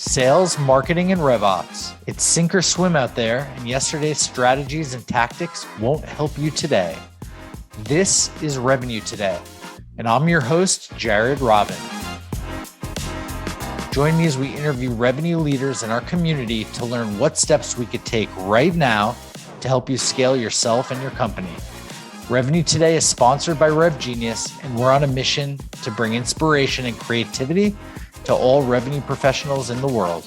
Sales, marketing, and RevOps. It's sink or swim out there, and yesterday's strategies and tactics won't help you today. This is Revenue Today, and I'm your host, Jared Robin. Join me as we interview revenue leaders in our community to learn what steps we could take right now to help you scale yourself and your company. Revenue Today is sponsored by RevGenius, and we're on a mission to bring inspiration and creativity to all revenue professionals in the world.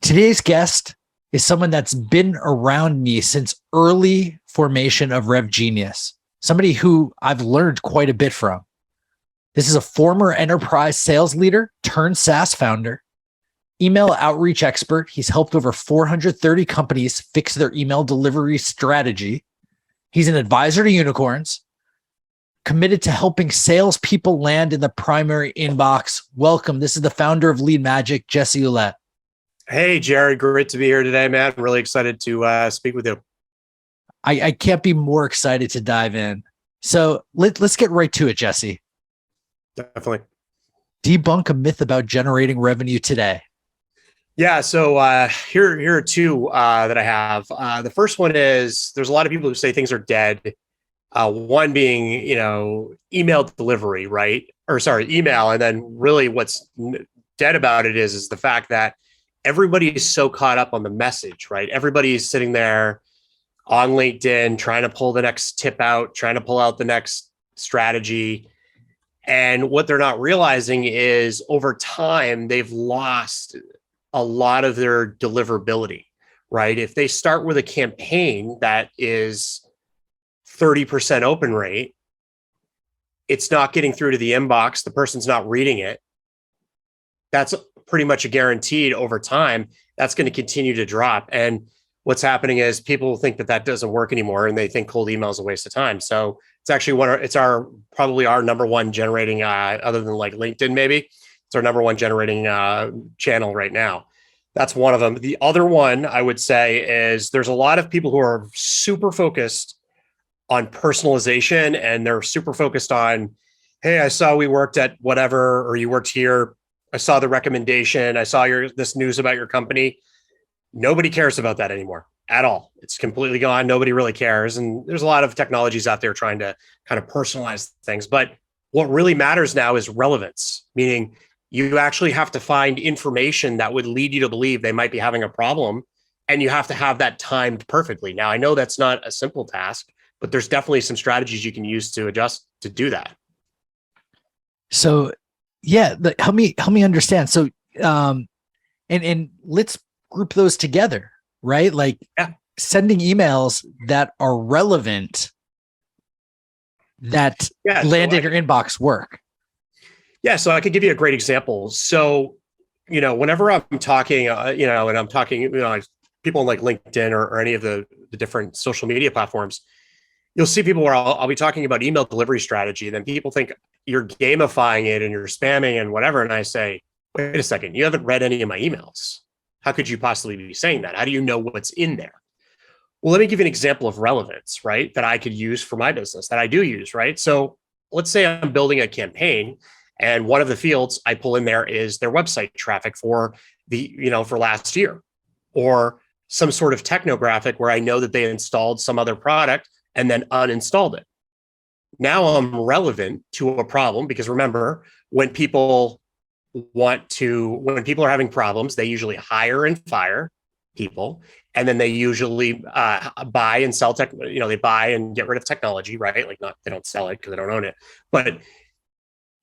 Today's guest is someone that's been around me since early formation of RevGenius, somebody who I've learned quite a bit from. This is a former enterprise sales leader turned SaaS founder, email outreach expert. He's helped over 430 companies fix their email delivery strategy. He's an advisor to unicorns, committed to helping salespeople land in the primary inbox. Welcome. This is the founder of Lead Magic, Jesse Oullette. Hey, Jared. Great to be here today, man. I'm really excited to speak with you. I can't be more excited to dive in. So let's get right to it, Jesse. Definitely. Debunk a myth about generating revenue today. Yeah. So here are two that I have. The first one is there's a lot of people who say things are dead. One being, email delivery, right? Or sorry, email. And then really what's dead about it is the fact that everybody is so caught up on the message, right? Everybody's sitting there on LinkedIn, trying to pull the next tip out, trying to pull out the next strategy. And what they're not realizing is over time, they've lost a lot of their deliverability, right? If they start with a campaign that is 30% open rate, it's not getting through to the inbox. The person's not reading it. That's pretty much a guaranteed over time. That's going to continue to drop. And what's happening is people think that doesn't work anymore, and they think cold email is a waste of time. So it's actually probably our number one generating, other than like LinkedIn, maybe it's our number one generating channel right now. That's one of them. The other one I would say is there's a lot of people who are super focused on personalization, and they're super focused on, hey, I saw we worked at whatever, or you worked here. I saw the recommendation. I saw this news about your company. Nobody cares about that anymore at all. It's completely gone. Nobody really cares. And there's a lot of technologies out there trying to kind of personalize things. But what really matters now is relevance, meaning you actually have to find information that would lead you to believe they might be having a problem. And you have to have that timed perfectly. Now, I know that's not a simple task, but there's definitely some strategies you can use to adjust to do that. So yeah, help me understand. So, and let's group those together, right? Like sending emails that are relevant that land in your inbox work. Yeah. So I could give you a great example. So, whenever I'm talking, and I'm talking, people on like LinkedIn or any of the different social media platforms, you'll see people where I'll be talking about email delivery strategy. And then people think you're gamifying it and you're spamming and whatever. And I say, wait a second, you haven't read any of my emails. How could you possibly be saying that? How do you know what's in there? Well, let me give you an example of relevance, right? That I could use for my business, that I do use, right? So let's say I'm building a campaign, and one of the fields I pull in there is their website traffic for for last year, or some sort of technographic where I know that they installed some other product and then uninstalled it. Now I'm relevant to a problem, because remember, when people are having problems, they usually hire and fire people, and then they usually buy and sell tech. They buy and get rid of technology, right? Like they don't sell it because they don't own it. But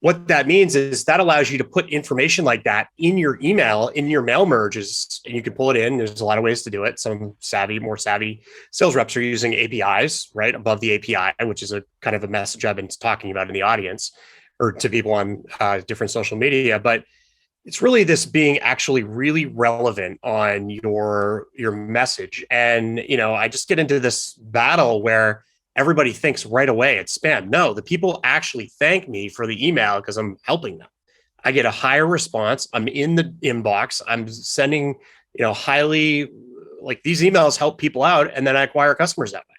what that means is that allows you to put information like that in your email, in your mail merges, and you can pull it in. There's a lot of ways to do it. Some more savvy sales reps are using APIs, right, above the API, which is a kind of a message I've been talking about in the audience or to people on different social media. But it's really this being actually really relevant on your message. And, I just get into this battle where everybody thinks right away it's spam. No, the people actually thank me for the email because I'm helping them. I get a higher response. I'm in the inbox. I'm sending, highly, like, these emails help people out, and then I acquire customers that way.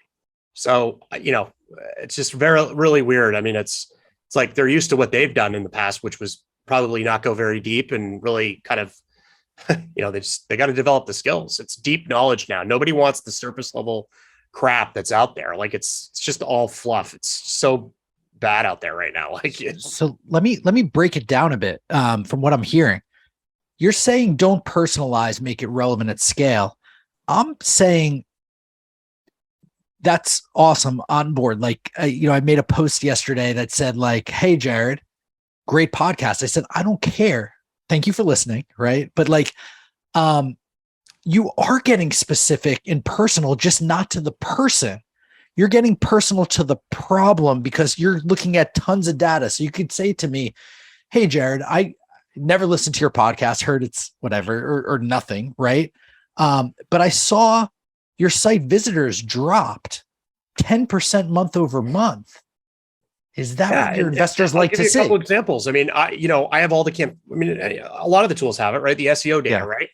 So, it's just really weird. I mean, it's It's like they're used to what they've done in the past, which was probably not go very deep and really kind of, they got to develop the skills. It's deep knowledge now. Nobody wants the surface level crap that's out there. Like it's just all fluff. It's so bad out there right now. So let me break it down a bit. From what I'm hearing, you're saying don't personalize, make it relevant at scale. I'm saying that's awesome, on board. Like, I made a post yesterday that said like, "Hey, Jared, great podcast." I said, "I don't care. Thank you for listening." Right. But like, you are getting specific and personal, just not to the person. You're getting personal to the problem because you're looking at tons of data. So you could say to me, "Hey, Jared, I never listened to your podcast, heard it's whatever or nothing." Right. But I saw your site visitors dropped 10% month over month. Is that what your investors like to see? A couple examples. I mean, I have all the a lot of the tools have it, right? The SEO data, right?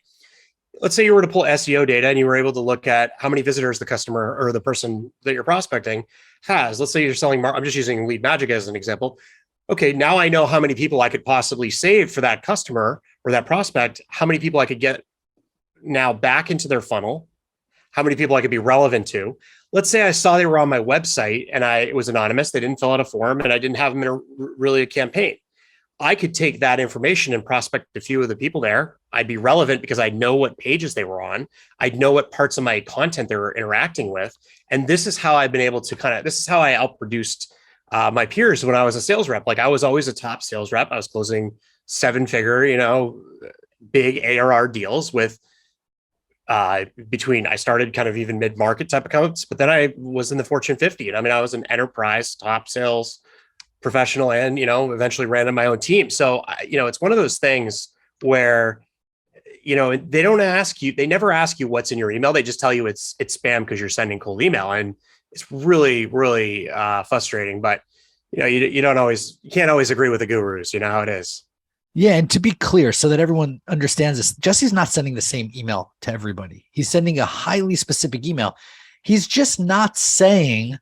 Let's say you were to pull SEO data and you were able to look at how many visitors the customer or the person that you're prospecting has. Let's say you're selling, I'm just using Lead Magic as an example. Okay, now I know how many people I could possibly save for that customer or that prospect, how many people I could get now back into their funnel, how many people I could be relevant to. Let's say I saw they were on my website and it was anonymous. They didn't fill out a form and I didn't have them in a campaign. I could take that information and prospect a few of the people there. I'd be relevant because I know what pages they were on. I'd know what parts of my content they were interacting with. And this is how I've been able to this is how I outproduced my peers when I was a sales rep. Like I was always a top sales rep. I was closing 7-figure, big ARR deals with I started kind of even mid-market type accounts, but then I was in the Fortune 50. And I was an enterprise top sales professional and, eventually ran in my own team. So, it's one of those things where, they don't ask you, they never ask you what's in your email. They just tell you it's spam because you're sending cold email. And it's really, really frustrating, but you can't always agree with the gurus. You know how it is. Yeah. And to be clear, so that everyone understands this, Jesse's not sending the same email to everybody. He's sending a highly specific email. He's just not saying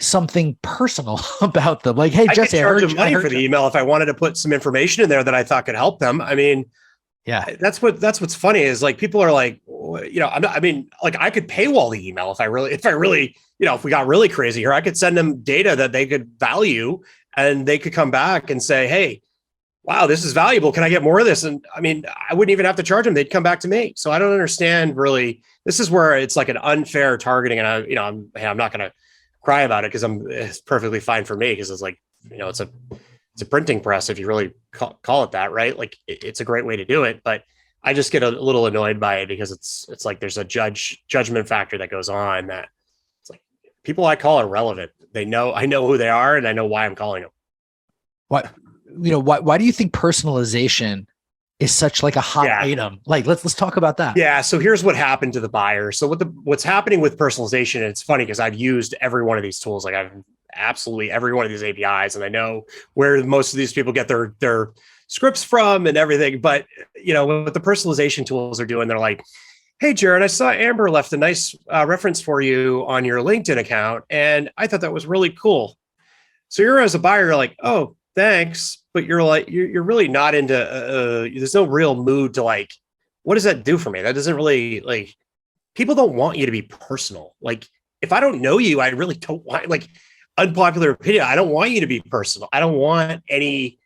something personal about them. Like, "Hey, Jesse, I charge them money for the email if I wanted to put some information in there that I thought could help them." Yeah, that's what's funny is like people are like, I could paywall the email if I really, if we got really crazy here, I could send them data that they could value and they could come back and say, "Hey, wow, this is valuable. Can I get more of this?" And I wouldn't even have to charge them. They'd come back to me. So I don't understand really. This is where it's like an unfair targeting. And I'm not going to cry about it because it's perfectly fine for me because it's like, it's a printing press if you really call it that, right? Like it's a great way to do it, but I just get a little annoyed by it because it's like there's a judgment factor that goes on that it's like people I call are relevant. I know who they are and I know why I'm calling them. Why do you think personalization is such like a hot item? Like, let's talk about that. Yeah. So here's what happened to the buyer. So what's happening with personalization, and it's funny because I've used every one of these tools. Like I've absolutely every one of these APIs, and I know where most of these people get their scripts from and everything. But what the personalization tools are doing, they're like, "Hey, Jared, I saw Amber left a nice reference for you on your LinkedIn account, and I thought that was really cool." So you're as a buyer, you're like, "Oh, thanks," but you're like, you're really not into. There's no real mood to like. What does that do for me? That doesn't really like. People don't want you to be personal. Like if I don't know you, I really don't want like unpopular opinion. I don't want you to be personal. I don't want you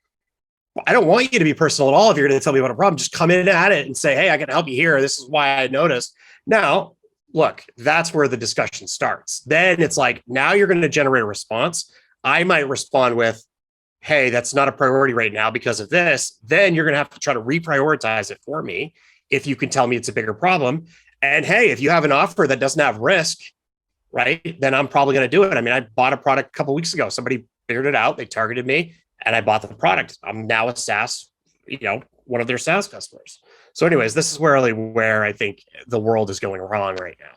to be personal at all. If you're going to tell me about a problem, just come in at it and say, "Hey, I can help you here. This is why I noticed." Now, look, that's where the discussion starts. Then it's like, now you're going to generate a response. I might respond with, "Hey, that's not a priority right now because of this." Then you're going to have to try to reprioritize it for me if you can tell me it's a bigger problem. And hey, if you have an offer that doesn't have risk, right, then I'm probably going to do it. I bought a product a couple of weeks ago. Somebody figured it out. They targeted me and I bought the product. I'm now a SaaS, one of their SaaS customers. So anyways, this is where I think the world is going wrong right now.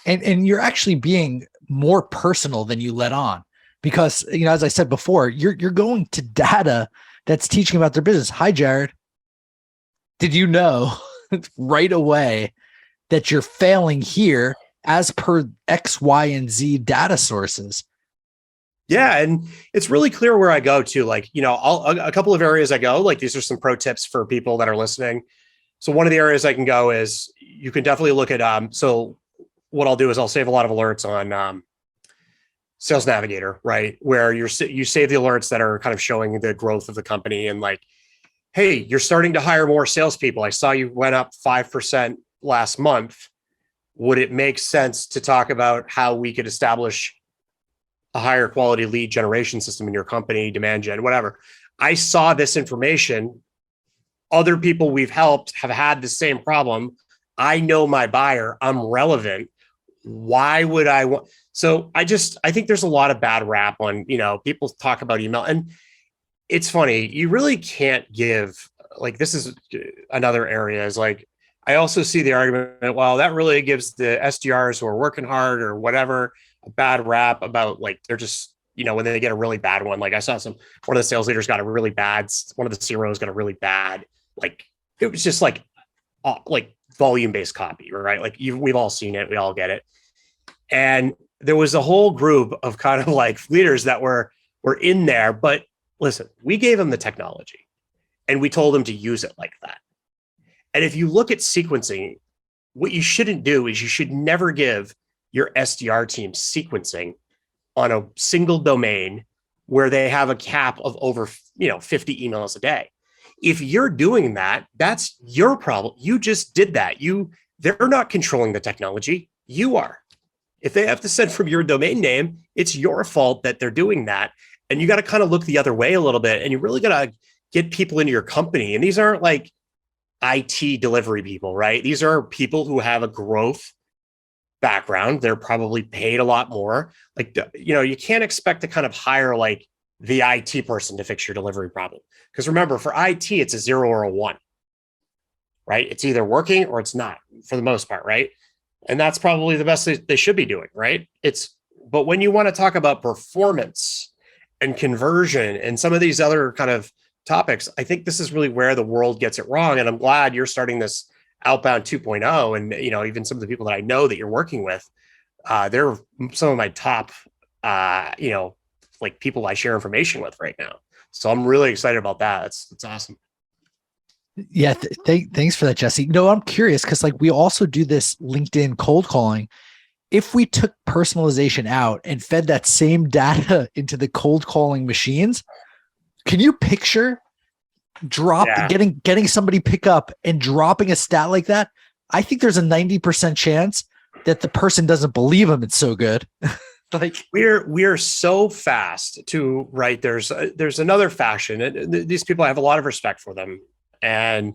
And you're actually being more personal than you let on. Because, as I said before, you're going to data that's teaching about their business. "Hi, Jared. Did you know right away that you're failing here as per X, Y, and Z data sources?" Yeah, and it's really clear where I go to. Like, a couple of areas I go. Like, these are some pro tips for people that are listening. So one of the areas I can go is you can definitely look at. So what I'll do is I'll save a lot of alerts on Sales Navigator, right? Where you save the alerts that are kind of showing the growth of the company and like, hey, you're starting to hire more salespeople. I saw you went up 5% last month. Would it make sense to talk about how we could establish a higher quality lead generation system in your company, demand gen, whatever? I saw this information. Other people we've helped have had the same problem. I know my buyer. I'm relevant. Why would I want? So I think there's a lot of bad rap on, people talk about email, and it's funny. You really can't give, like, this is another area is like, I also see the argument, well, that really gives the SDRs who are working hard or whatever a bad rap about, like, they're just, when they get a really bad one. Like I saw one of the sales leaders got a really bad, one of the CROs got a really bad, like, it was just like volume-based copy, right? Like we've all seen it. We all get it. And there was a whole group of kind of like leaders that were in there, but listen, we gave them the technology and we told them to use it like that. And if you look at sequencing, what you shouldn't do is you should never give your SDR team sequencing on a single domain where they have a cap of over 50 emails a day. If you're doing that, that's your problem. You just did that. They're not controlling the technology. You are. If they have to send from your domain name, it's your fault that they're doing that. And you got to kind of look the other way a little bit. And you really got to get people into your company. And these aren't like IT delivery people, right? These are people who have a growth background. They're probably paid a lot more. Like, you can't expect to kind of hire like the IT person to fix your delivery problem. Because remember, for IT, it's a 0 or a 1, right? It's either working or it's not for the most part, right? And that's probably the best they should be doing, right? But when you want to talk about performance and conversion and some of these other kind of topics, I think this is really where the world gets it wrong. And I'm glad you're starting this outbound 2.0. And, even some of the people that I know that you're working with, they're some of my top, like people I share information with right now. So I'm really excited about that. It's awesome. Yeah. Thanks for that, Jesse. No, I'm curious because like we also do this LinkedIn cold calling. If we took personalization out and fed that same data into the cold calling machines, can you picture getting somebody pick up and dropping a stat like that? I think there's a 90% chance that the person doesn't believe them. It's so good. Like we're so fast to, right. There's another fashion, and these people, I have a lot of respect for them. And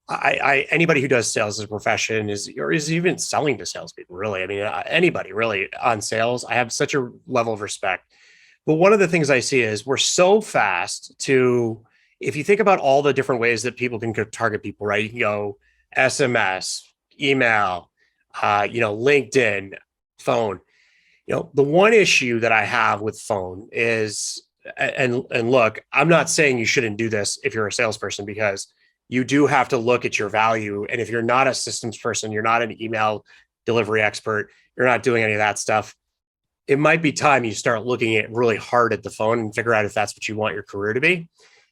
I anybody who does sales as a profession is even selling to salespeople, really. I mean, anybody really on sales, I have such a level of respect. But one of the things I see is we're so fast to, if you think about all the different ways that people can target people, right? You can go SMS, email, LinkedIn, phone. The one issue that I have with phone is, and look, I'm not saying you shouldn't do this if you're a salesperson, because you do have to look at your value. And if you're not a systems person, you're not an email delivery expert, you're not doing any of that stuff, it might be time you start looking at really hard at the phone and figure out if that's what you want your career to be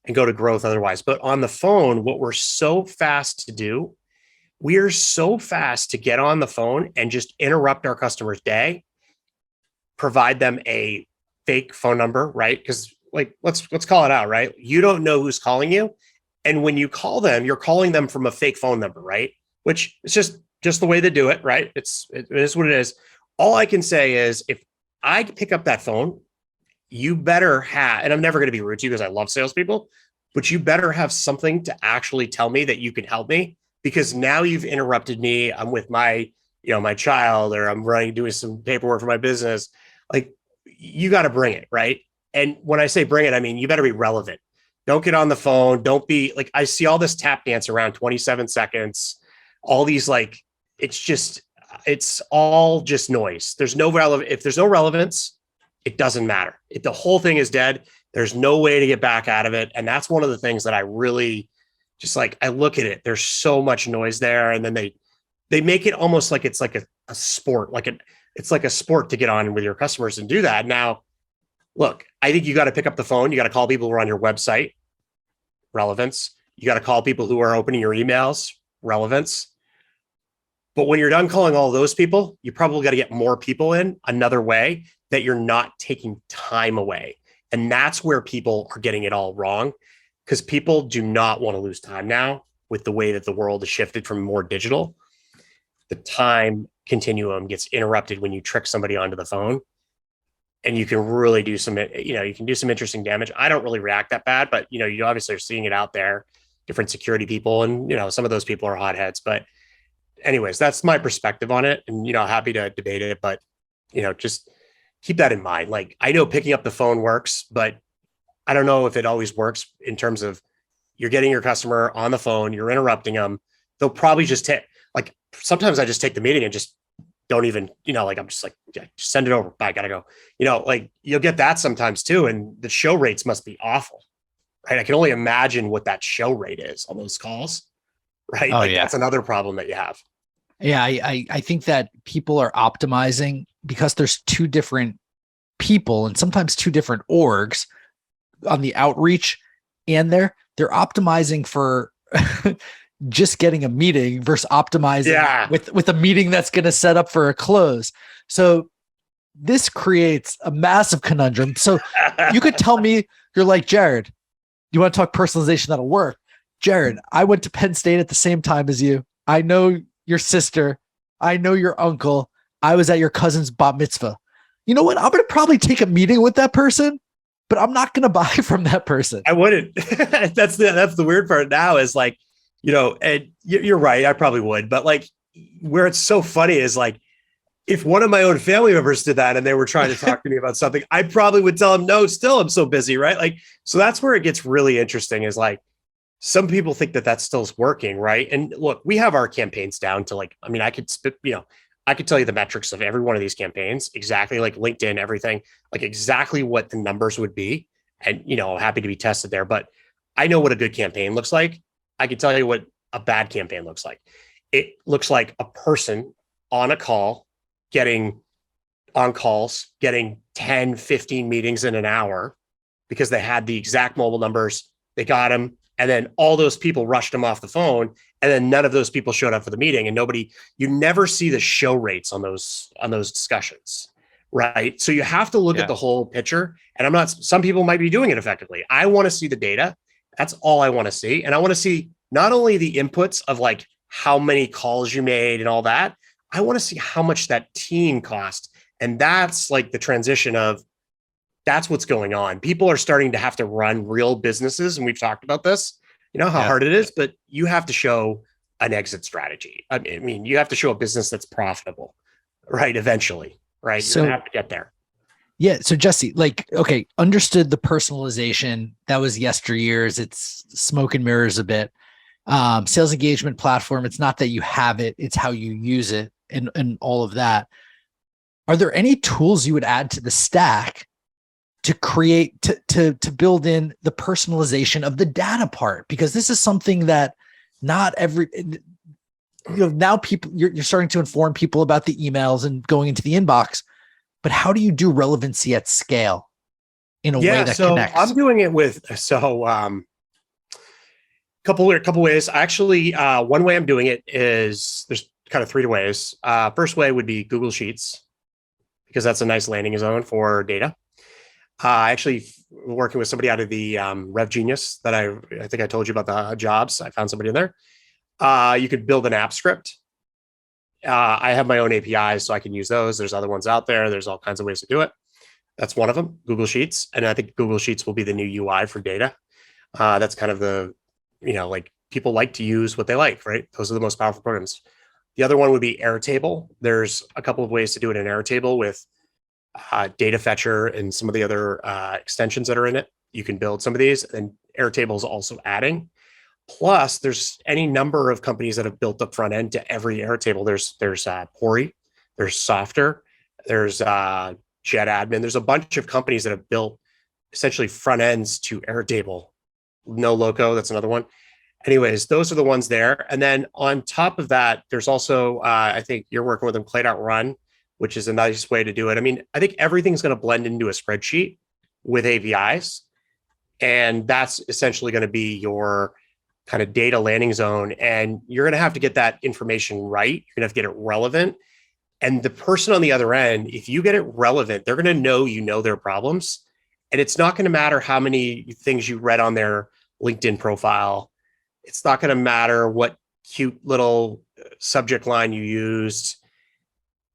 and go to growth otherwise. But on the phone, what we're so fast to do, we're so fast to get on the phone and just interrupt our customer's day, provide them a fake phone number, right? Because like, let's call it out, right? You don't know who's calling you. And when you call them, you're calling them from a fake phone number, right? Which is just the way they do it, right? It is what it is. All I can say is if I pick up that phone, you better have, and I'm never going to be rude to you because I love salespeople, but you better have something to actually tell me that you can help me, because now you've interrupted me. I'm with my, my child, or I'm doing some paperwork for my business. Like, you got to bring it, right? And when I say bring it, I mean, you better be relevant. Don't get on the phone. Don't be like, I see all this tap dance around 27 seconds, all these, like, it's all just noise. There's no if there's no relevance, it doesn't matter. The whole thing is dead. There's no way to get back out of it. And that's one of the things that I really just like, I look at it, there's so much noise there. And then they make it almost like it's like a sport, it's like a sport to get on with your customers and do that. Now, look, I think you got to pick up the phone. You got to call people who are on your website, relevance. You got to call people who are opening your emails, relevance. But when you're done calling all those people, you probably got to get more people in another way that you're not taking time away. And that's where people are getting it all wrong, because people do not want to lose time now with the way that the world has shifted from more digital. The time continuum gets interrupted when you trick somebody onto the phone, and you can really do some, you can do some interesting damage. I don't really react that bad, but you obviously are seeing it out there, different security people, and some of those people are hotheads. But anyways, that's my perspective on it, and happy to debate it, but just keep that in mind. Like, I know picking up the phone works, but I don't know if it always works in terms of you're getting your customer on the phone, you're interrupting them. They'll probably just take, like, sometimes I just take the meeting and just don't even, I'm just like, yeah, just send it over. Bye, gotta go. Like, you'll get that sometimes too. And the show rates must be awful, right? I can only imagine what that show rate is on those calls, right? Oh, yeah. That's another problem that you have. Yeah, I think that people are optimizing because there's two different people and sometimes two different orgs on the outreach, and they're optimizing for just getting a meeting versus optimizing with a meeting that's going to set up for a close. So this creates a massive conundrum. So you could tell me, you're like, Jared, you want to talk personalization that'll work? Jared, I went to Penn State at the same time as you. I know your sister. I know your uncle. I was at your cousin's bat mitzvah. You know what? I'm going to probably take a meeting with that person, but I'm not going to buy from that person. I wouldn't. That's the weird part now is like, and you're right. I probably would, but like, where it's so funny is like, if one of my own family members did that and they were trying to talk to me about something, I probably would tell them, no, still, I'm so busy. Right. Like, so that's where it gets really interesting, is like, some people think that still is working. Right. And look, we have our campaigns down to like, I mean, I could tell you the metrics of every one of these campaigns, exactly, like LinkedIn, everything, like exactly what the numbers would be. And, happy to be tested there, but I know what a good campaign looks like. I can tell you what a bad campaign looks like. It looks like a person on a call, getting 10, 15 meetings in an hour because they had the exact mobile numbers. They got them. And then all those people rushed them off the phone. And then none of those people showed up for the meeting, and you never see the show rates on those discussions. Right. So you have to look at the whole picture, and some people might be doing it effectively. I want to see the data. That's all I want to see. And I want to see not only the inputs of like how many calls you made and all that, I want to see how much that team cost. And that's like the transition of, that's what's going on. People are starting to have to run real businesses. And we've talked about this, how hard it is, but you have to show an exit strategy. I mean, you have to show a business that's profitable, right? Eventually, right? You're gonna have to get there. Yeah. So Jesse, like, okay, understood the personalization. That was yesteryears. It's smoke and mirrors a bit. Sales engagement platform. It's not that you have it, it's how you use it and all of that. Are there any tools you would add to the stack to create, to build in the personalization of the data part? Because this is something that not every, now people, you're starting to inform people about the emails and going into the inbox, but how do you do relevancy at scale in a way that connects? I'm doing it with, couple ways. Actually, one way I'm doing it is, there's kind of three ways. First way would be Google Sheets, because that's a nice landing zone for data. Actually working with somebody out of the Rev Genius that I think I told you about the jobs. I found somebody in there. You could build an app script. I have my own APIs, so I can use those. There's other ones out there. There's all kinds of ways to do it. That's one of them, Google Sheets. And I think Google Sheets will be the new UI for data. That's kind of the, like, people like to use what they like, right? Those are the most powerful programs. The other one would be Airtable. There's a couple of ways to do it in Airtable with Data Fetcher and some of the other extensions that are in it. You can build some of these, and Airtable is also adding. Plus, there's any number of companies that have built the front end to every Airtable. There's Pori, there's Softer, there's JetAdmin. There's a bunch of companies that have built essentially front ends to Airtable. No Loco, that's another one. Anyways, those are the ones there. And then on top of that, there's also, I think you're working with them, Clay.Run, which is a nice way to do it. I mean, I think everything's going to blend into a spreadsheet. with APIs. And that's essentially going to be your kind of data landing zone. And you're going to have to get that information right. You're going to have to get it relevant. And the person on the other end, if you get it relevant, they're going to know you know their problems. And it's not going to matter how many things you read on their LinkedIn profile. It's not going to matter what cute little subject line you used.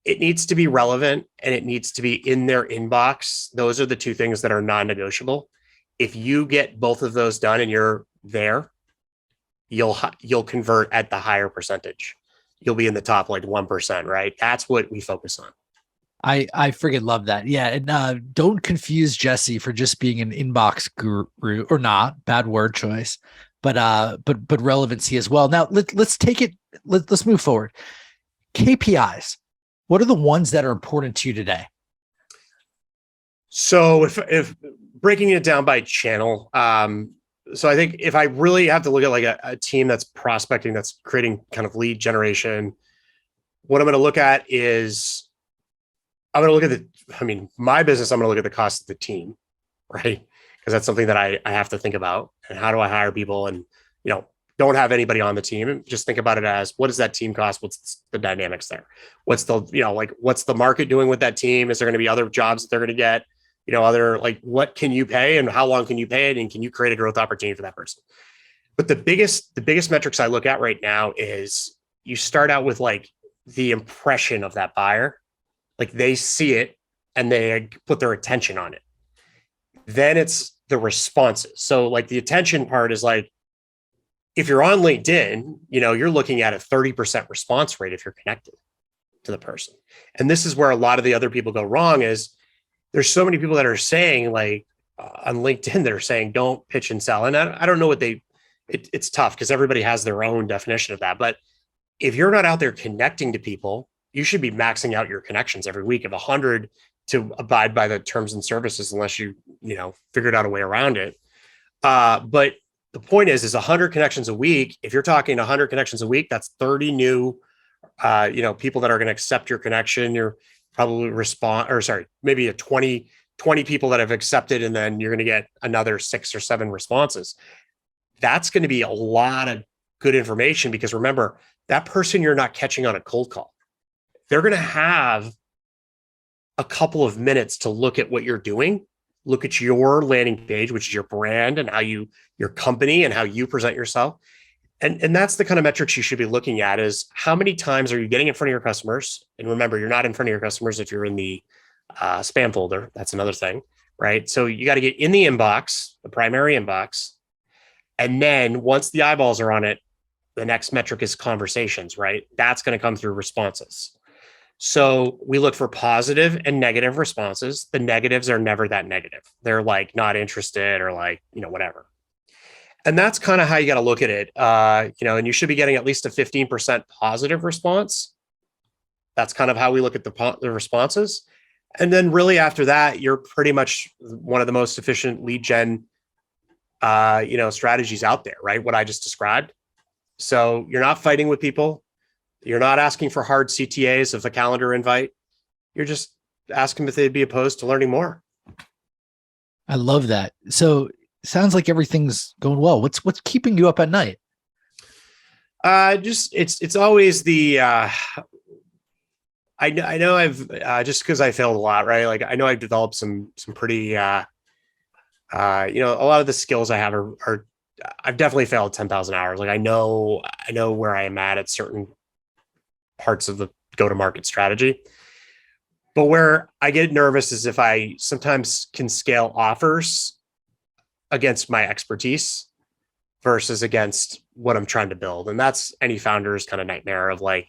It needs to be relevant and it needs to be in their inbox. Those are the two things that are non-negotiable. If you get both of those done and you're there, you'll convert at the higher percentage. You'll be in the top like 1%, right? That's what we focus on. I friggin' love that. Yeah. And don't confuse Jesse for just being an inbox guru or not. Bad word choice, but relevancy as well. Now let's take it. Let's move forward. KPIs. What are the ones that are important to you today? So if breaking it down by channel, so I think if I really have to look at like a team that's prospecting, that's creating kind of lead generation, what I'm going to look at is I'm going to look at my business, I'm going to look at the cost of the team, right? Because that's something that I have to think about. And how do I hire people and, don't have anybody on the team. Just think about it as, what does that team cost? What's the dynamics there? What's the market doing with that team? Is there going to be other jobs that they're going to get? What can you pay and how long can you pay it? And can you create a growth opportunity for that person? But the biggest metrics I look at right now is you start out with like the impression of that buyer, like they see it and they put their attention on it. Then it's the responses. So like the attention part is like, if you're on LinkedIn, you're looking at a 30% response rate if you're connected to the person. And this is where a lot of the other people go wrong is there's so many people that are saying like on LinkedIn that are saying, don't pitch and sell. And I don't know what it's tough because everybody has their own definition of that. But if you're not out there connecting to people, you should be maxing out your connections every week of 100 to abide by the terms and services, unless you figured out a way around it. But the point is 100 connections a week. If you're talking 100 connections a week, that's 30 new, people that are going to accept your connection. You're probably maybe a 20 people that have accepted, and then you're going to get another 6 or 7 responses. That's going to be a lot of good information because remember, that person you're not catching on a cold call. They're going to have a couple of minutes to look at what you're doing, look at your landing page, which is your brand and how your company and how you present yourself. And that's the kind of metrics you should be looking at is how many times are you getting in front of your customers? And remember, you're not in front of your customers if you're in the spam folder. That's another thing, right? So you got to get in the inbox, the primary inbox. And then once the eyeballs are on it, the next metric is conversations, right? That's going to come through responses. So we look for positive and negative responses. The negatives are never that negative. They're like not interested or like, whatever. And that's kind of how you got to look at it. And you should be getting at least a 15% positive response. That's kind of how we look at the responses. And then really after that, you're pretty much one of the most efficient lead gen, strategies out there, right? What I just described. So you're not fighting with people. You're not asking for hard CTAs of a calendar invite. You're just asking if they'd be opposed to learning more. I love that. So sounds like everything's going well. What's keeping you up at night? It's always the, I know I've, just cause I failed a lot, right? Like I know I've developed some pretty, a lot of the skills I have are I've definitely failed 10,000 hours. Like I know where I am at certain parts of the go-to-market strategy. But where I get nervous is if I sometimes can scale offers against my expertise versus against what I'm trying to build. And that's any founder's kind of nightmare of like,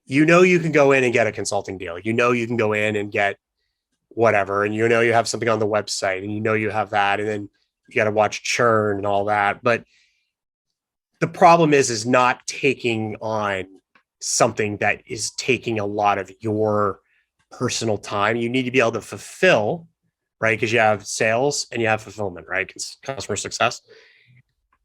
you can go in and get a consulting deal. You can go in and get whatever. And you have something on the website and you have that. And then you got to watch churn and all that. But the problem is not taking on something that is taking a lot of your personal time. You need to be able to fulfill, right? Because you have sales and you have fulfillment, right? Customer success.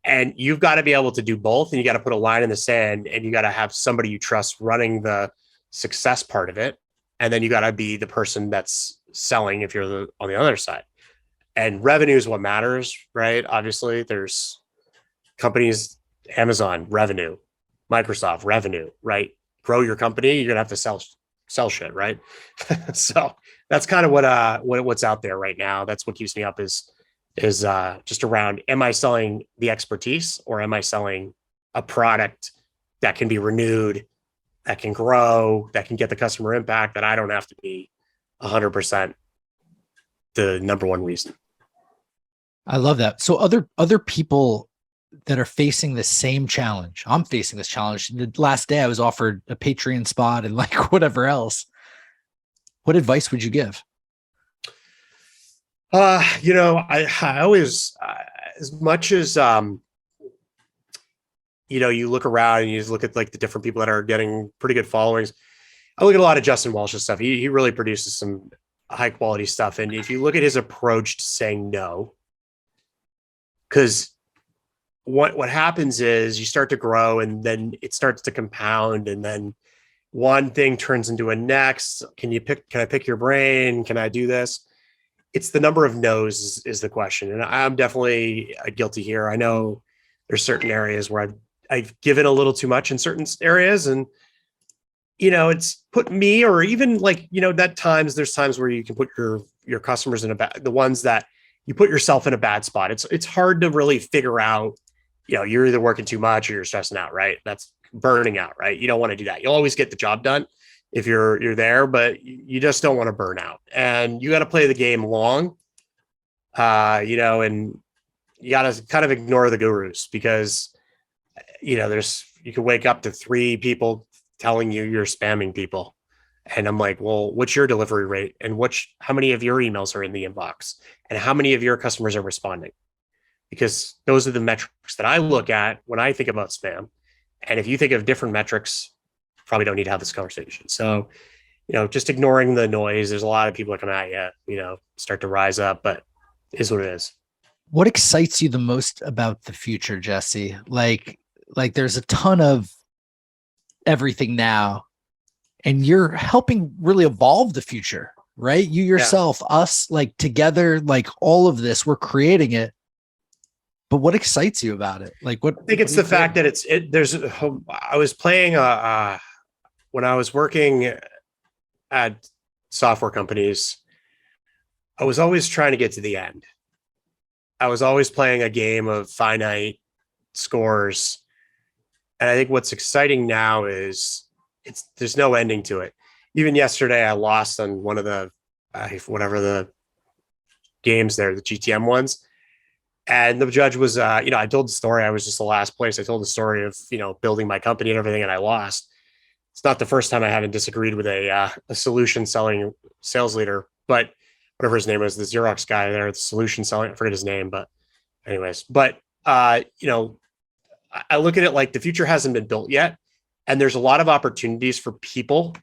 And you've got to be able to do both. And you got to put a line in the sand and you got to have somebody you trust running the success part of it. And then you got to be the person that's selling if you're on the other side. And revenue is what matters, right? Obviously, there's companies, Amazon revenue, Microsoft revenue, right? Grow your company, you're gonna have to sell shit, right? So that's kind of what's out there right now. That's what keeps me up is just around, am I selling the expertise or am I selling a product that can be renewed, that can grow, that can get the customer impact, that I don't have to be 100% the number one reason. I love that. So other people that are facing the same challenge. I'm facing this challenge. The last day I was offered a Patreon spot and like whatever else. What advice would you give? I always, as much as, you look around and you just look at like the different people that are getting pretty good followings. I look at a lot of Justin Walsh's stuff. He really produces some high quality stuff. And if you look at his approach to saying no, because what happens is you start to grow and then it starts to compound, and then one thing turns into a next. Can I pick your brain? Can I do this? It's the number of no's is the question. And I'm definitely guilty here. I know there's certain areas where I've given a little too much in certain areas, and it's put me, or even like, there's times where you can put your customers in the ones that you put yourself in a bad spot. It's hard to really figure out, you're either working too much or you're stressing out, right? That's burning out, right? You don't want to do that. You'll always get the job done if you're there, but you just don't want to burn out, and you got to play the game long, and you got to kind of ignore the gurus, because, you can wake up to 3 people telling you're spamming people. And I'm like, well, what's your delivery rate? And how many of your emails are in the inbox? And how many of your customers are responding? Because those are the metrics that I look at when I think about spam. And if you think of different metrics, probably don't need to have this conversation. So, just ignoring the noise. There's a lot of people that come at you, start to rise up, but it is what it is. What excites you the most about the future, Jesse? Like there's a ton of everything now, and you're helping really evolve the future, right? You yourself, us, like together, like all of this, we're creating it. But what excites you about it? Like what? I think it's the fact that I was playing when I was working at software companies, I was always trying to get to the end. I was always playing a game of finite scores. And I think what's exciting now is there's no ending to it. Even yesterday, I lost on one of the whatever the games there, the GTM ones. And the judge was, I told the story. I was just the last place. I told the story of, building my company and everything, and I lost. It's not the first time I haven't disagreed with a solution selling sales leader, but whatever his name was, the Xerox guy there, the solution selling, I forget his name, but anyways, I look at it like the future hasn't been built yet. And there's a lot of opportunities for people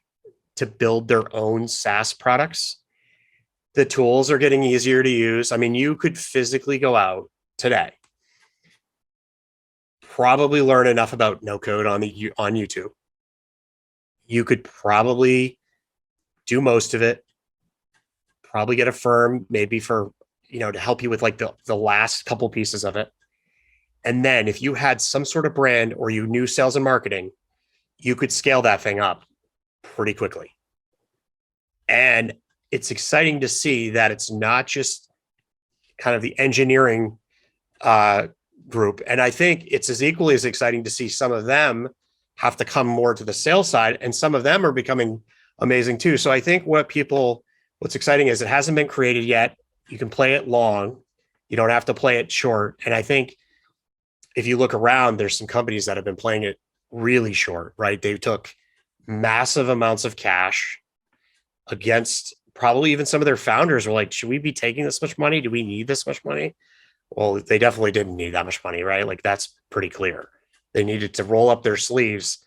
to build their own SaaS products. The tools are getting easier to use. I mean, you could physically go out today, probably learn enough about no code on YouTube. You could probably do most of it, probably get a firm maybe for, to help you with like the last couple pieces of it. And then if you had some sort of brand or you knew sales and marketing, you could scale that thing up pretty quickly. And it's exciting to see that it's not just kind of the engineering group. And I think it's equally as exciting to see some of them have to come more to the sales side, and some of them are becoming amazing too. So I think what's exciting is it hasn't been created yet. You can play it long. You don't have to play it short. And I think if you look around, there's some companies that have been playing it really short, right? They took massive amounts of cash against probably even some of their founders were like, should we be taking this much money? Do we need this much money? Well, they definitely didn't need that much money, right? Like that's pretty clear. They needed to roll up their sleeves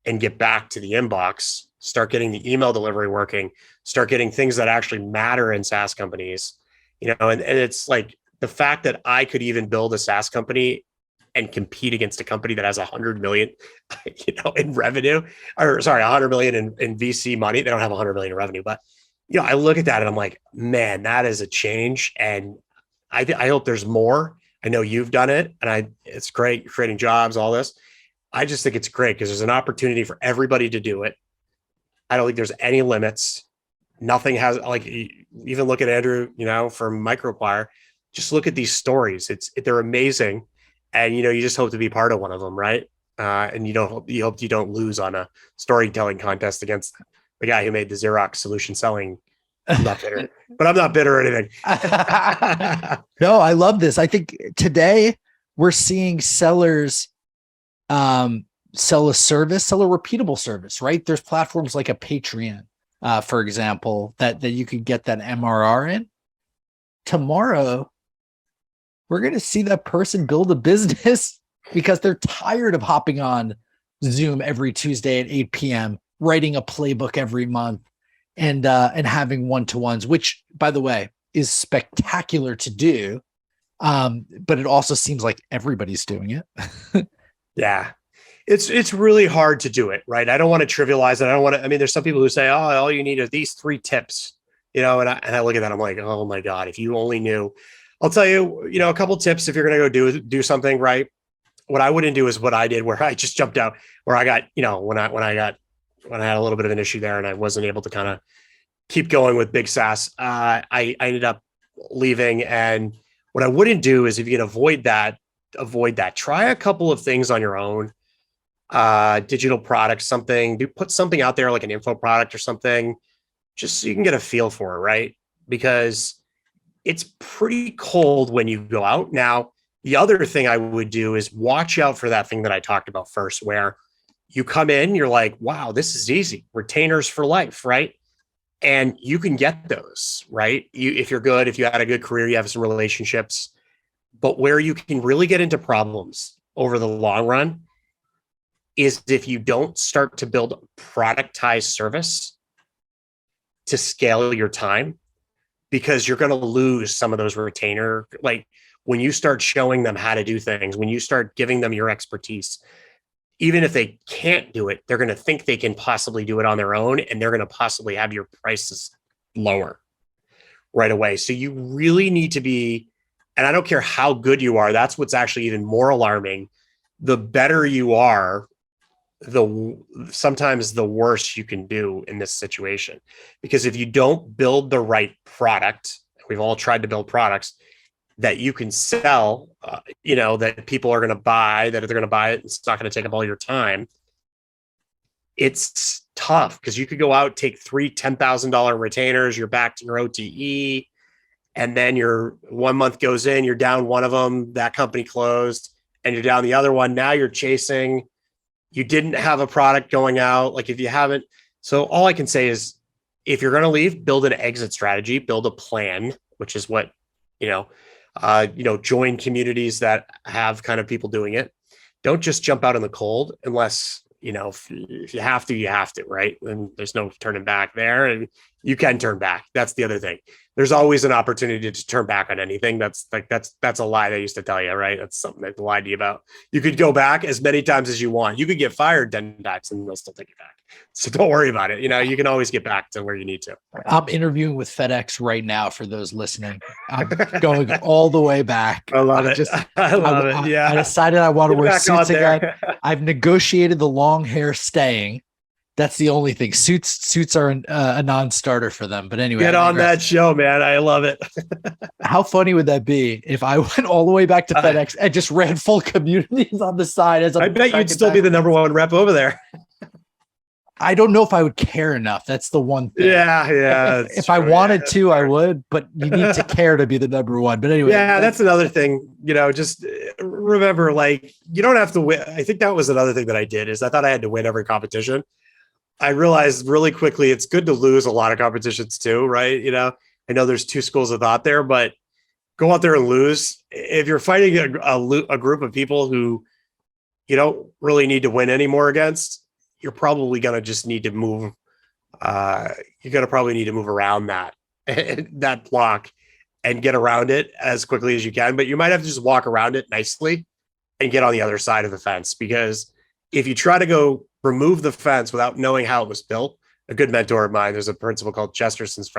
and get back to the inbox, start getting the email delivery working, start getting things that actually matter in SaaS companies, and it's like the fact that I could even build a SaaS company and compete against a company that has 100 million, in revenue, or sorry, 100 million in VC money. They don't have 100 million in revenue, but I look at that and I'm like, man, that is a change. And I hope there's more. I know you've done it, and it's great. You're creating jobs, all this. I just think it's great because there's an opportunity for everybody to do it. I don't think there's any limits. Nothing has, like, even look at Andrew, from MicroAcquire. Just look at theyese stories. They're amazing, and you just hope to be part of one of them, right? And you hope you don't lose on a storytelling contest against the guy who made the Xerox solution selling. I'm not bitter, but I'm not bitter or anything. No, I love this. I think today we're seeing sellers sell a repeatable service, right? There's platforms like a Patreon, for example, that you could get that MRR in. Tomorrow, we're going to see that person build a business because they're tired of hopping on Zoom every Tuesday at 8 p.m., writing a playbook every month, and having one-to-ones, which, by the way, is spectacular to do. But it also seems like everybody's doing it. Yeah. It's really hard to do it, right? I don't want to trivialize it. There's some people who say, oh, all you need are these 3 tips, and I look at that. I'm like, oh my God, if you only knew. I'll tell you, a couple tips if you're going to go do something right. What I wouldn't do is what I did, where I just jumped out, where I got, when I had a little bit of an issue there and I wasn't able to kind of keep going with big SaaS, I ended up leaving. And what I wouldn't do is, if you can avoid that, try a couple of things on your own. Digital products, put something out there like an info product or something, just so you can get a feel for it, right? Because it's pretty cold when you go out. Now, the other thing I would do is watch out for that thing that I talked about first, where you come in, you're like, wow, this is easy. Retainers for life, right? And you can get those, right? If you're good, if you had a good career, you have some relationships. But where you can really get into problems over the long run is if you don't start to build a productized service to scale your time, because you're going to lose some of those retainer. Like, when you start showing them how to do things, when you start giving them your expertise, even if they can't do it, they're going to think they can possibly do it on their own, and they're going to possibly have your prices lower right away. So you really need to be, and I don't care how good you are, that's what's actually even more alarming. The better you are, sometimes the worse you can do in this situation. Because if you don't build the right product, we've all tried to build products that you can sell, that people are going to buy, that if they're going to buy it, it's not going to take up all your time. It's tough because you could go out, take 3 $10,000 retainers, you're back to your OTE, and then your 1 month goes in, you're down one of them, that company closed, and you're down the other one. Now you're chasing. You didn't have a product going out. Like, if you haven't, so all I can say is, if you're going to leave, build an exit strategy, build a plan, which is what, join communities that have kind of people doing it. Don't just jump out in the cold unless, if you have to, you have to, right? And there's no turning back there, and you can turn back. That's the other thing. There's always an opportunity to turn back on anything. That's a lie they used to tell you, right? That's something they lied to you about. You could go back as many times as you want. You could get fired 10 times and they'll still take you back. So don't worry about it. You can always get back to where you need to. I'm interviewing with FedEx right now for those listening. I'm going all the way back. I love it. I love it. Yeah. I decided I want to wear suits again. I've negotiated the long hair staying. That's the only thing. Suits are a non-starter for them. But anyway, get on that show, man. I love it. How funny would that be if I went all the way back to FedEx and just ran full communities on the side? I bet you'd still be the number 1 rep over there. I don't know if I would care enough. That's the one thing. Yeah. If I wanted to, I would, but you need to care to be the number 1. But anyway. Yeah, that's another thing. Just remember, like, you don't have to win. I think that was another thing that I did, is I thought I had to win every competition. I realized really quickly it's good to lose a lot of competitions too, right? I know there's 2 schools of thought there, but go out there and lose. If you're fighting a group of people who you don't really need to win anymore against, you're probably going to just need to move. You're going to probably need to move around that block and get around it as quickly as you can. But you might have to just walk around it nicely and get on the other side of the fence, because if you try to go remove the fence without knowing how it was built, a good mentor of mine, there's a principle called Chesterton's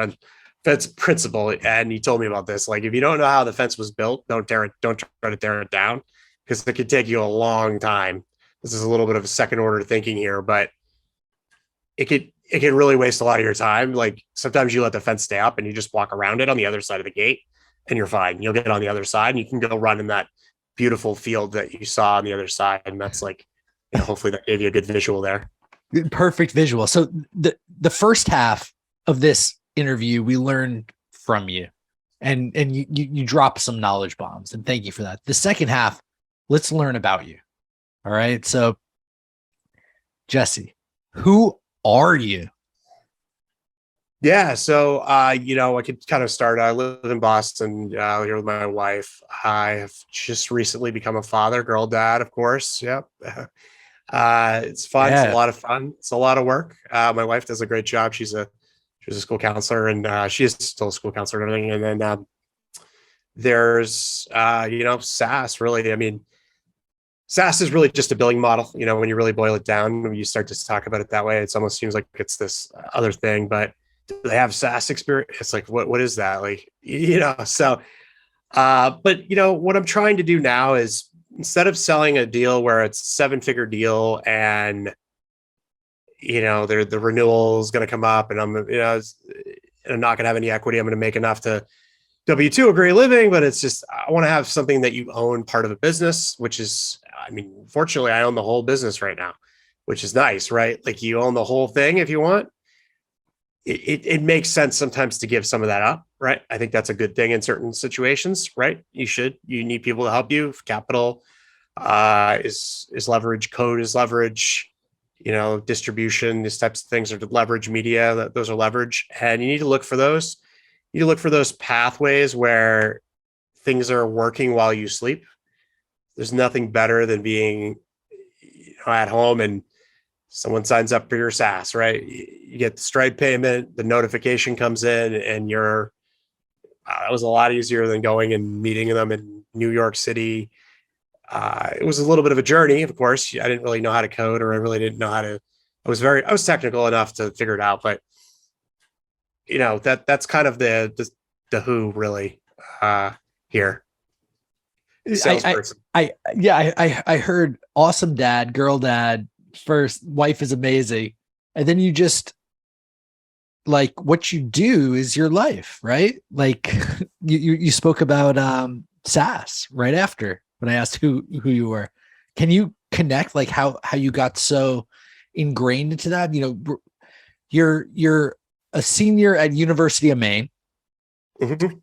fence principle, and he told me about this. Like, if you don't know how the fence was built, don't try to tear it down, because it could take you a long time. This is a little bit of a second order thinking here, but it could really waste a lot of your time. Like, sometimes you let the fence stay up and you just walk around it on the other side of the gate, and you're fine. You'll get on the other side and you can go run in that beautiful field that you saw on the other side. And that's like, hopefully that gave you a good visual there. Perfect visual. So the first half of this interview, we learned from you, and you drop some knowledge bombs, and thank you for that. The second half, let's learn about you. All right. So, Jesse, who are you? Yeah. So, I could kind of start. I live in Boston here with my wife. I have just recently become a father, girl dad, of course. Yep. It's fun. Yeah. It's a lot of fun. It's a lot of work. My wife does a great job. She was a school counselor, and she is still a school counselor and everything. And then there's SaaS. Really, I mean, SaaS is really just a billing model. When you really boil it down, when you start to talk about it that way, it almost seems like it's this other thing. But do they have SaaS experience? It's like, what is that? Like, so, but what I'm trying to do now is, instead of selling a deal where it's a 7-figure deal and, the renewal is going to come up and I'm not going to have any equity. I'm going to make enough to W-2 a great living, but it's just, I want to have something that you own part of a business, which is, fortunately I own the whole business right now, which is nice, right? Like, you own the whole thing if you want. It makes sense sometimes to give some of that up, right? I think that's a good thing in certain situations, right? You need people to help you. Capital is leverage, code is leverage, distribution, these types of things are leverage, media, those are leverage. And you need to look for those. You look for those pathways where things are working while you sleep. There's nothing better than being at home and someone signs up for your SaaS, right? You get the Stripe payment, the notification comes in, and that was a lot easier than going and meeting them in New York City. It was a little bit of a journey, of course. I didn't really know how to code, or I really didn't know how to, I was technical enough to figure it out, but that's kind of the who really here. Salesperson. I heard awesome dad, girl dad, first wife is amazing. And then you just, like, what you do is your life, right? Like, you spoke about SaaS right after when I asked who you were. Can you connect, like, how you got so ingrained into that? You're a senior at University of Maine. Mm-hmm.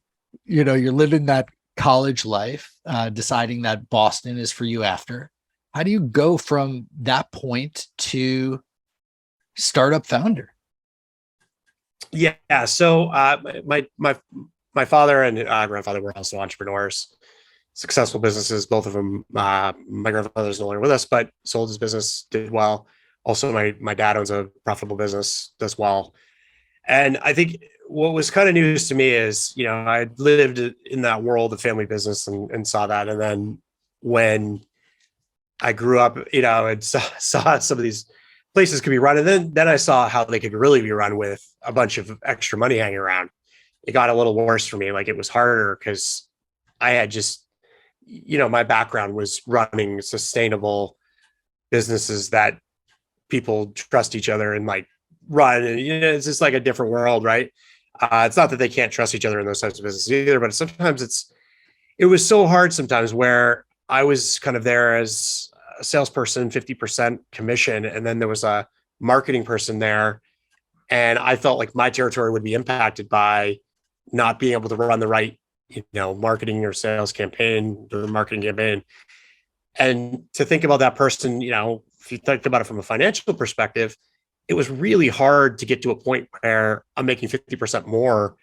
You're living that college life, deciding that Boston is for you after. How do you go from that point to startup founder? Yeah. So my father and grandfather were also entrepreneurs, successful businesses. Both of them. My grandfather's no longer with us, but sold his business, did well. Also, my dad owns a profitable business, does well. And I think what was kind of news to me is, I lived in that world of family business and saw that. And then when I grew up, and saw some of these places could be run, and then I saw how they could really be run with a bunch of extra money hanging around. It got a little worse for me. Like, it was harder because I had just, my background was running sustainable businesses that people trust each other and like run. And it's just like a different world, right? It's not that they can't trust each other in those types of businesses either, but sometimes it was so hard sometimes where I was kind of there as a salesperson, 50% commission. And then there was a marketing person there. And I felt like my territory would be impacted by not being able to run the right, marketing or sales campaign, the marketing campaign. And to think about that person, if you think about it from a financial perspective, it was really hard to get to a point where I'm making 50% more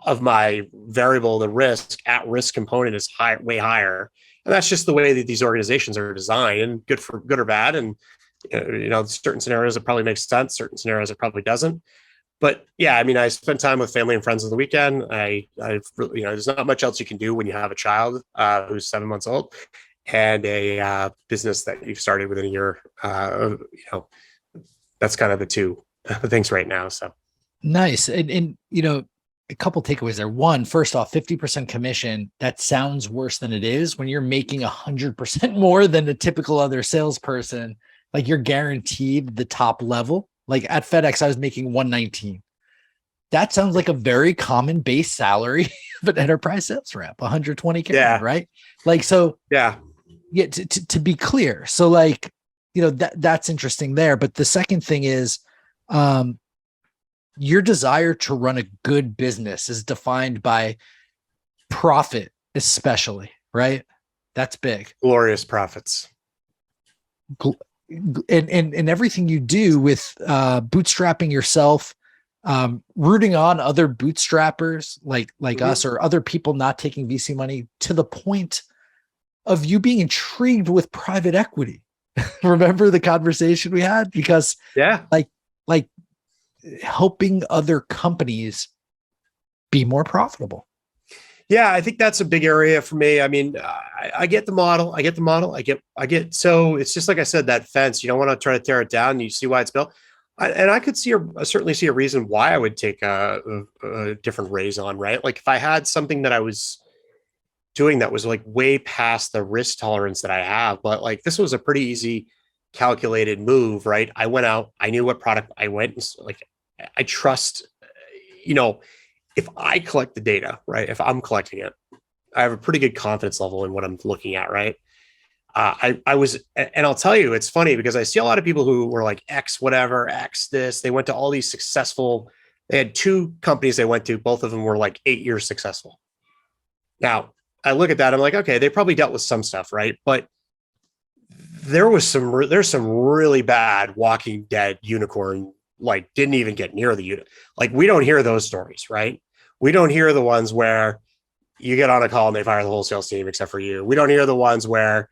of my variable, the at risk component is way higher. And that's just the way that these organizations are designed, and good or bad. And, certain scenarios it probably makes sense, certain scenarios it probably doesn't. But yeah, I spend time with family and friends on the weekend. There's not much else you can do when you have a child who's 7 months old and a business that you've started within a year. That's kind of the two things right now. So. Nice. And you know, a couple takeaways there. One, first off, 50% commission, that sounds worse than it is. When you're making 100% more than a typical other salesperson, like you're guaranteed the top level. Like at FedEx, I was making 119. That sounds like a very common base salary of an enterprise sales rep, 120K, Yeah. right? Like, so Yeah. yeah, to be clear. So like, you know, that's interesting there. But the second thing is, um, your desire to run a good business is defined by profit, especially, right? That's big. Glorious profits. And everything you do with bootstrapping yourself, rooting on other bootstrappers like us or other people not taking VC money to the point of you being intrigued with private equity. Remember the conversation we had? Because like helping other companies be more profitable. Yeah, I think that's a big area for me. I mean, I get the model. So it's just like I said, that fence. You don't want to try to tear it down. You see why it's built, and I could certainly see a reason why I would take a different raise on. Right, like if I had something that I was doing that was like way past the risk tolerance that I have, but like this was a pretty easy, calculated move. Right, I went out. I knew what product I went. Like I trust. You know, if I collect the data, right, if I'm collecting it, I have a pretty good confidence level in what I'm looking at, right? I was, and I'll tell you, it's funny because I see a lot of people who were like X, whatever, X this, they went to all these successful, they had two companies they went to, both of them were like 8 years successful. Now, I look at that, I'm like, okay, they probably dealt with some stuff, right? But there's some really bad Walking Dead unicorn, like didn't even get near the like we don't hear those stories, right? We don't hear the ones where you get on a call and they fire the whole sales team except for you. We don't hear the ones where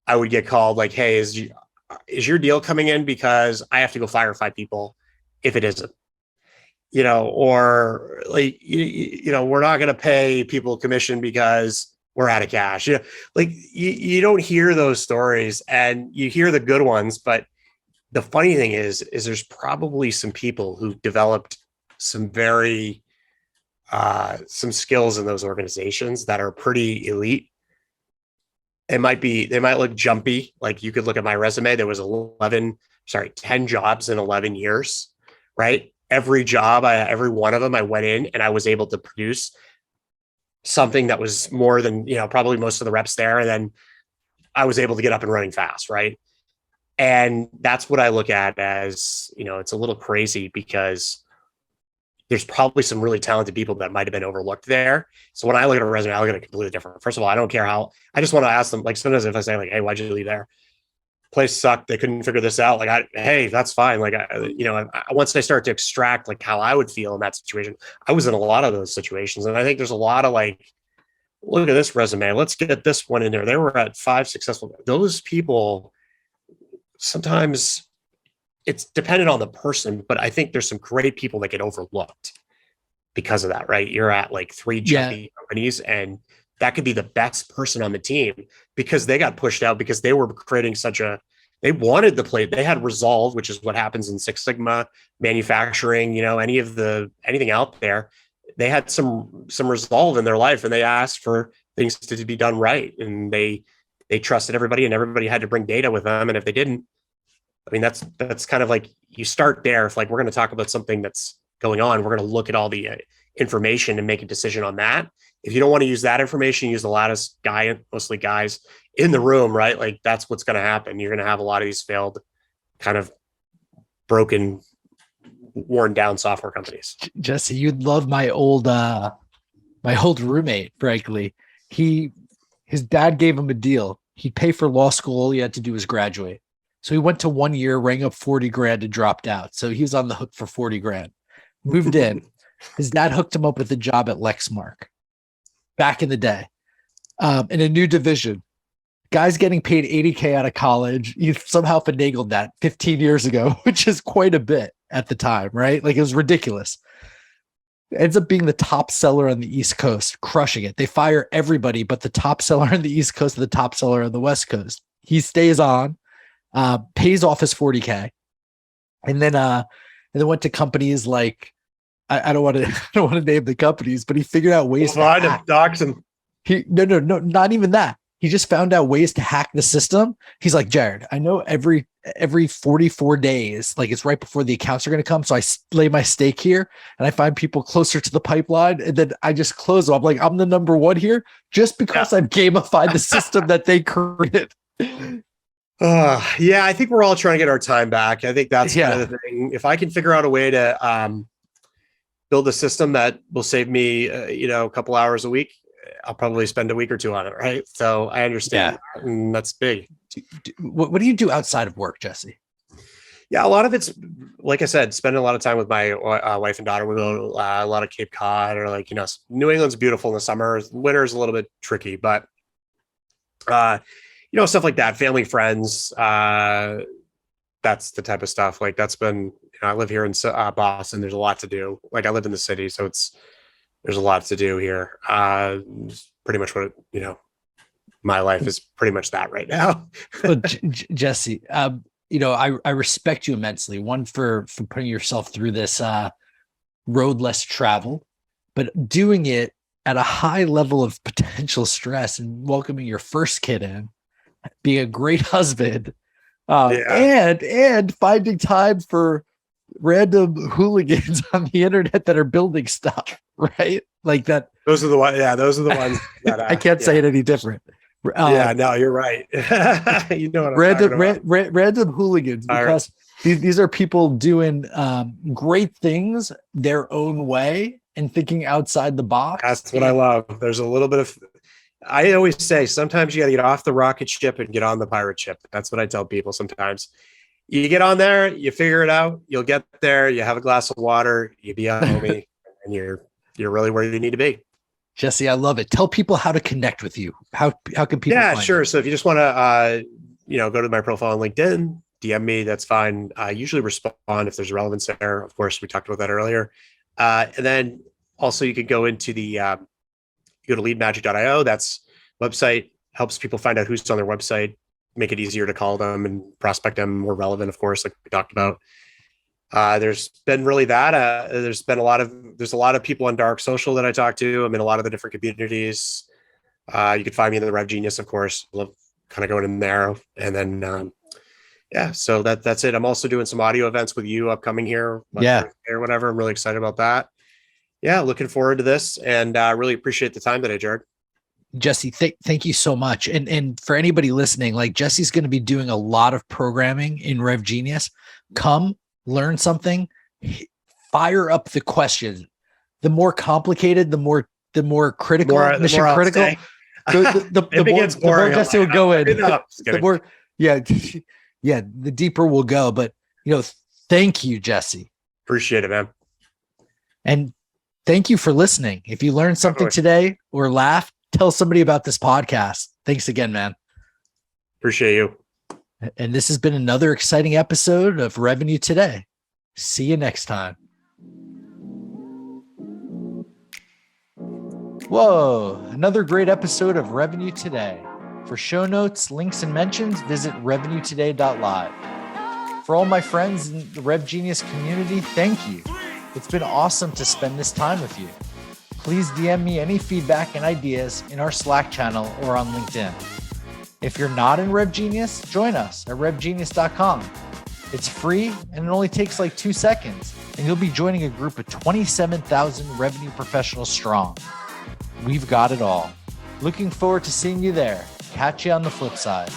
I would get called like, hey, is your deal coming in because I have to go fire 5 people if it isn't, you know, or like, you know, we're not going to pay people commission because we're out of cash. You know, like you don't hear those stories and you hear the good ones. But the funny thing is there's probably some people who developed some very, some skills in those organizations that are pretty elite. They might look jumpy. Like you could look at my resume. There was 10 jobs in 11 years, right? Every job, every one of them, I went in and I was able to produce something that was more than, you know, probably most of the reps there. And then I was able to get up and running fast, right? And that's what I look at as, you know, it's a little crazy because there's probably some really talented people that might have been overlooked there. So when I look at a resume, I look at it completely different. First of all, I don't care how, I just want to ask them, like sometimes if I say like, hey, why'd you leave there? Place sucked. They couldn't figure this out. Like, hey, that's fine. Like, once I start to extract like how I would feel in that situation, I was in a lot of those situations. And I think there's a lot of like, look at this resume. Let's get this one in there. They were at 5 successful. Those people, sometimes it's dependent on the person, but I think there's some great people that get overlooked because of that, right? You're at like 3 jumpy companies and that could be the best person on the team because they got pushed out because they were creating they wanted the plate. They had resolve, which is what happens in Six Sigma manufacturing, you know, anything out there. They had some resolve in their life and they asked for things to be done right. And they trusted everybody and everybody had to bring data with them. And if they didn't, I mean, that's kind of like you start there. If like, we're going to talk about something that's going on, we're going to look at all the information and make a decision on that. If you don't want to use that information, use the loudest guy, mostly guys in the room, right? Like that's what's going to happen. You're going to have a lot of these failed kind of broken, worn down software companies. Jesse, you'd love my old roommate, frankly. His dad gave him a deal. He'd pay for law school. All he had to do was graduate. So he went to 1 year, rang up 40 grand and dropped out. So he was on the hook for 40 grand. Moved in. His dad hooked him up with a job at Lexmark back in the day, in a new division. Guy's getting paid 80K out of college. He somehow finagled that 15 years ago, which is quite a bit at the time, right? Like it was ridiculous. Ends up being the top seller on the East Coast, crushing it. They fire everybody, but the top seller on the East Coast and the top seller on the West Coast. He stays on, pays off his 40K, and then went to companies like I don't want to I don't want to name the companies, but he figured out ways to hack. Docs and No, not even that. He just found out ways to hack the system. He's like, Jared, I know every 44 days, like it's right before the accounts are going to come. So I lay my stake here and I find people closer to the pipeline. And then I just close them. I'm like, I'm the number one here just because I've gamified the system that they created. Yeah, I think we're all trying to get our time back. I think that's kind of the thing. If I can figure out a way to build a system that will save me, a couple hours a week, I'll probably spend a week or two on it. Right. So I understand. Yeah. And that's big. What do you do outside of work, Jesse? Yeah, a lot of it's, like I said, spending a lot of time with my wife and daughter. We go a lot of Cape Cod, or New England's beautiful in the summer. Winter is a little bit tricky, but stuff like that, family, friends. That's the type of stuff. Like that's been, I live here in Boston. There's a lot to do. Like I live in the city, so there's a lot to do here. Pretty much what, my life is pretty much that right now. Well, Jesse, I respect you immensely. One for putting yourself through this road less traveled, but doing it at a high level of potential stress and welcoming your first kid in, being a great husband, and finding time for random hooligans on the internet that are building stuff, right? Like that. Those are the ones. Yeah, those are the ones that I can't say it any different. No, you're right. You know what random hooligans, because these are people doing great things their own way and thinking outside the box. That's what I love. There's a little bit of, I always say, sometimes you got to get off the rocket ship and get on the pirate ship. That's what I tell people sometimes. You get on there, you figure it out, you'll get there, you have a glass of water, you be a homie, and you're really where you need to be. Jesse, I love it. Tell people how to connect with you. How can people find sure. you? So if you just want to go to my profile on LinkedIn, DM me, that's fine. I usually respond if there's relevance there. Of course, we talked about that earlier. And then also you could go into go to leadmagic.io. That's website, helps people find out who's on their website, make it easier to call them and prospect them, more relevant, of course, like we talked about. There's been really that. There's a lot of people on Dark Social that I talk to. I'm in a lot of the different communities. You can find me in the Rev Genius, of course. Love kind of going in there. And then, so that's it. I'm also doing some audio events with you upcoming here. Or whatever. I'm really excited about that. Yeah, looking forward to this, and really appreciate the time today, Jared. Jesse, thank you so much. And for anybody listening, like Jesse's going to be doing a lot of programming in Rev Genius. Come learn something, fire up the questions. The more complicated, the more critical, mission critical. The more Jesse will go in. The more, the deeper we'll go. But thank you, Jesse. Appreciate it, man. And thank you for listening. If you learned something today or laughed, tell somebody about this podcast. Thanks again, man. Appreciate you. And this has been another exciting episode of Revenue Today. See you next time. Whoa, another great episode of Revenue Today. For show notes, links, and mentions, visit revenuetoday.live. For all my friends in the Rev Genius community, thank you. It's been awesome to spend this time with you. Please DM me any feedback and ideas in our Slack channel or on LinkedIn. If you're not in Rev Genius, join us at revgenius.com. It's free and it only takes like 2 seconds, and you'll be joining a group of 27,000 revenue professionals strong. We've got it all. Looking forward to seeing you there. Catch you on the flip side.